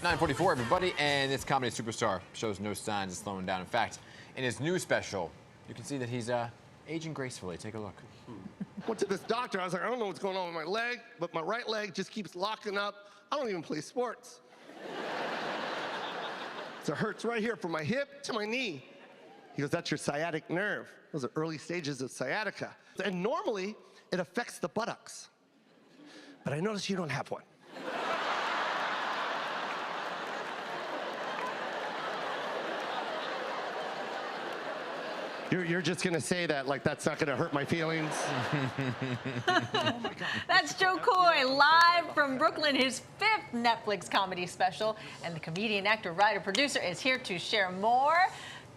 9:44, everybody, and this comedy superstar shows no signs of slowing down. In fact, in his new special, you can see that he's aging gracefully. Take a look. Went to this doctor. I was like, I don't know what's going on with my leg, but my right leg just keeps locking up. I don't even play sports. So it hurts right here from my hip to my knee. He goes, that's your sciatic nerve. Those are early stages of sciatica. And normally, it affects the buttocks. But I noticed you don't have one. You're just gonna say that like that's not gonna hurt my feelings? Oh my God. That's Jo Koy, live from Brooklyn, his 5th Netflix comedy special. And the comedian, actor, writer, producer is here to share more.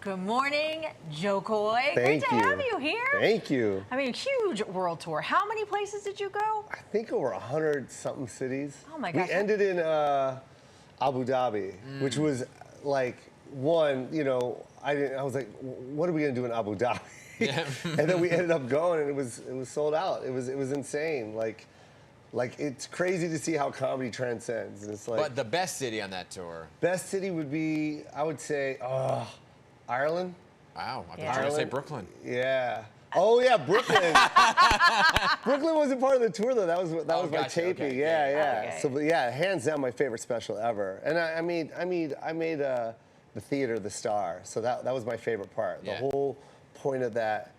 Good morning, Jo Koy. Great to have you here. Thank you. I mean, huge world tour. How many places did you go? I think over 100-something cities. Oh my gosh. We ended in Abu Dhabi, which was like, I was like, what are we gonna do in Abu Dhabi? Yeah. And then we ended up going, and it was sold out. It was insane. Like it's crazy to see how comedy transcends. And it's like. But the best city on that tour? Best city would be, I would say, Ireland. Wow, I thought you were gonna say Brooklyn. Yeah. Oh yeah, Brooklyn. Brooklyn wasn't part of the tour though. That was my gotcha. taping. Okay. Yeah. Okay. So but yeah, hands down my favorite special ever. And I made the theater the star. So that was my favorite part. Yeah. The whole point of that,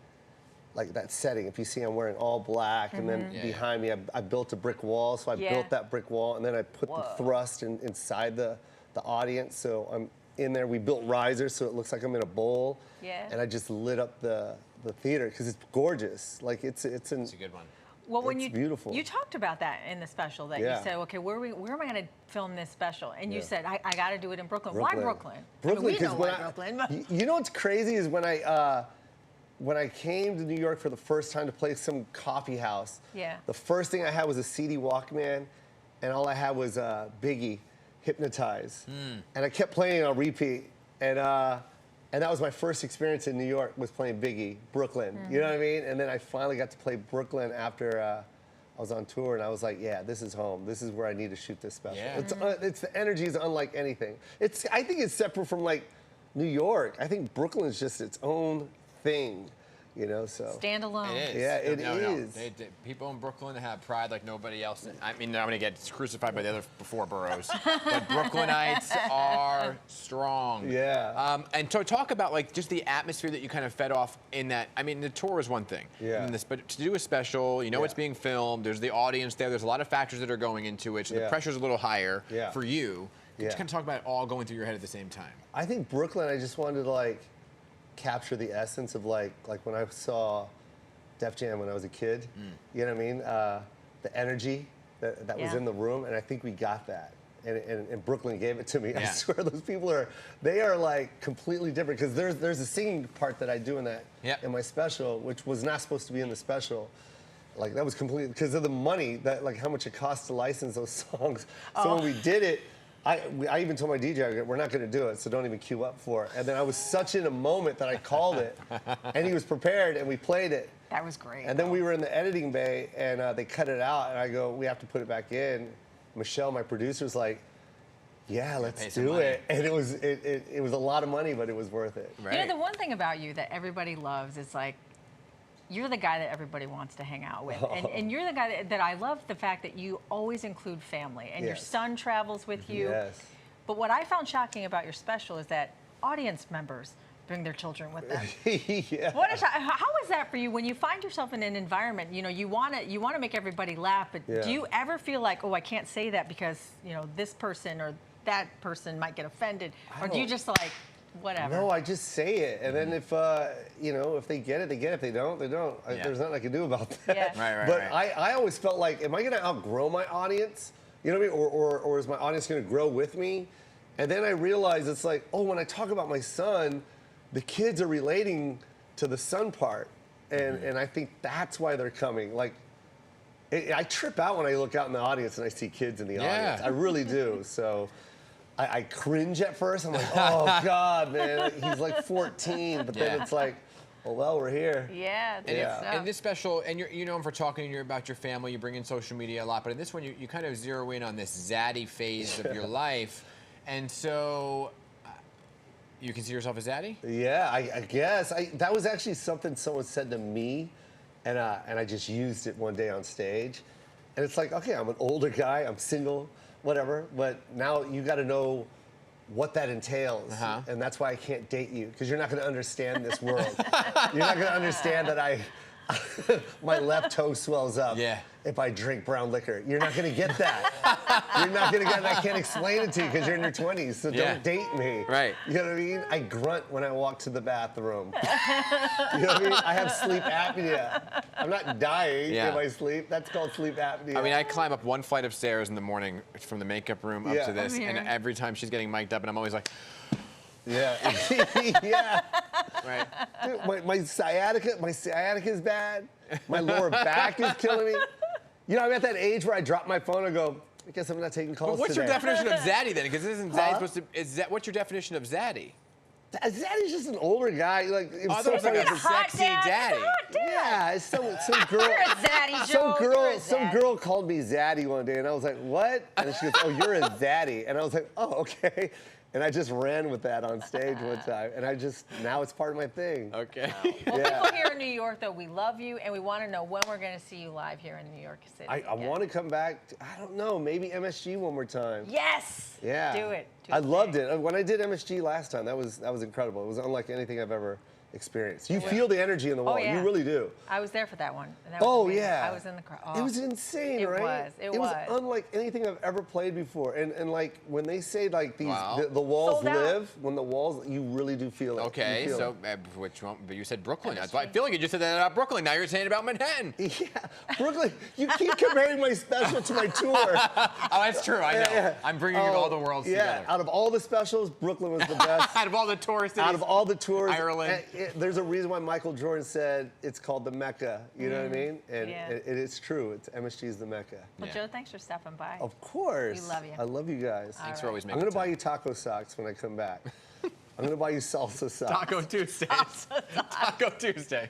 like that setting. If you see, I'm wearing all black, and then behind me, I built a brick wall. So I built that brick wall, and then I put the thrust inside the audience. So I'm in there. We built risers, so it looks like I'm in a bowl. Yeah. And I just lit up the theater because it's gorgeous. Like it's It's a good one. Well, when it's beautiful. You talked about that in the special, that you said, okay, where am I going to film this special? And you said, I got to do it in Brooklyn. Why Brooklyn? Brooklyn, I mean, we know why Brooklyn. You know what's crazy is when I came to New York for the first time to play some coffee house. Yeah. The first thing I had was a CD Walkman, and all I had was Biggie, Hypnotize, and I kept playing it on repeat, and that was my first experience in New York, was playing Biggie, Brooklyn. You know what I mean? And then I finally got to play Brooklyn after I was on tour, and I was like, yeah, this is home. This is where I need to shoot this special. Yeah. It's the energy is unlike anything. I think it's separate from like New York. I think Brooklyn is just its own thing. So. Standalone. It is. Yeah, it is. is. People in Brooklyn have pride like nobody else. I mean, I'm going to get crucified by the other 4 boroughs. But Brooklynites are strong. Yeah. And to talk about like just the atmosphere that you kind of fed off in that. I mean, the tour is one thing. Yeah. But to do a special, it's being filmed. There's the audience there. There's a lot of factors that are going into it. So the pressure's a little higher for you. Just kind of talk about it all going through your head at the same time. I think Brooklyn, I just wanted to like capture the essence of like when I saw Def Jam when I was a kid. You know what I mean? The energy that was in the room, and I think we got that. And Brooklyn gave it to me. I swear, those people are like completely different, because there's a singing part that I do in that in my special, which was not supposed to be in the special. Like that was completely because of the money, that like how much it costs to license those songs. So when we did it, I even told my DJ, we're not going to do it, so don't even queue up for it. And then I was such in a moment that I called it, and he was prepared, and we played it. That was great. And then we were in the editing bay, and they cut it out, and I go, we have to put it back in. Michelle, my producer's like, yeah, let's do it. And it was a lot of money, but it was worth it. Right. The one thing about you that everybody loves is like, you're the guy that everybody wants to hang out with. And you're the guy that I love the fact that you always include family. And your son travels with you. Yes. But what I found shocking about your special is that audience members bring their children with them. How is that for you when you find yourself in an environment, you want to make everybody laugh, but do you ever feel like, oh, I can't say that because, this person or that person might get offended? Or do you just like, whatever? No, I just say it, and then if if they get it, they get it. If they don't, they don't. There's nothing I can do about that. Yeah. But I always felt like, am I going to outgrow my audience? You know what I mean? Or is my audience going to grow with me? And then I realized it's like, oh, when I talk about my son, the kids are relating to the son part, and I think that's why they're coming. Like, I trip out when I look out in the audience and I see kids in the audience. I really do. So. I cringe at first. I'm like, oh God, man, he's like 14. But then it's like, oh well, we're here. Yeah. In this special, and you know him for talking about your family, you bring in social media a lot, but in this one, you kind of zero in on this Zaddy phase of your life. And so, you consider yourself a Zaddy? Yeah, I guess. That was actually something someone said to me, and I just used it one day on stage. And it's like, okay, I'm an older guy, I'm single, whatever, but now you got to know what that entails. And that's why I can't date you, because you're not going to understand this world. You're not going to understand that my left toe swells up if I drink brown liquor. You're not going to get that. You're not going to get it. I can't explain it to you because you're in your 20s, so don't date me. Right. You know what I mean? I grunt when I walk to the bathroom. You know what I mean? I have sleep apnea. I'm not dying in my sleep. That's called sleep apnea. I mean, I climb up one flight of stairs in the morning from the makeup room up to this, and every time she's getting mic'd up, and I'm always like... Yeah. Yeah. Right. Dude, my sciatica is bad. My lower back is killing me. You know, I'm at that age where I drop my phone and go, I guess I'm not taking calls But what's today. your definition of Zaddy then? Because isn't Zaddy supposed to? What's your definition of Zaddy? Zaddy's just an older guy. Like, it's like a sexy daddy. Yeah, some girl. You're a Zaddy, Joe. Some girl called me Zaddy one day, and I was like, what? And she goes, oh, you're a Zaddy. And I was like, oh, okay. And I just ran with that on stage one time, and now it's part of my thing. Okay. Well, people here in New York, though, we love you, and we want to know when we're going to see you live here in New York City. I want to come back. I don't know, maybe MSG one more time. Yes. Yeah. Do it. I loved it. When I did MSG last time, that was incredible. It was unlike anything I've ever experienced. You feel the energy in the wall. You really do. I was there for that one. And that was amazing. I was in the crowd. It was insane, right? It was unlike anything I've ever played before. And like when they say like these the walls live, when the walls, you really do feel it. Okay, so which one? But you said Brooklyn. I feel like you just said that about Brooklyn. Now you're saying it about Manhattan. Yeah, Brooklyn. You keep comparing my special to my tour. Oh, that's true. I know. Yeah. I'm bringing all the worlds together. Out of all the specials, Brooklyn was the best. Out of all the tourists. Out of all the tours, Ireland. There's a reason why Michael Jordan said it's called the Mecca. You know what I mean? And it is true. MSG is the Mecca. Well, Joe, thanks for stopping by. Of course. We love you. I love you guys. Thanks for always making I'm going to buy you taco socks when I come back. I'm going to buy you salsa socks. Taco Tuesdays. Taco Tuesday.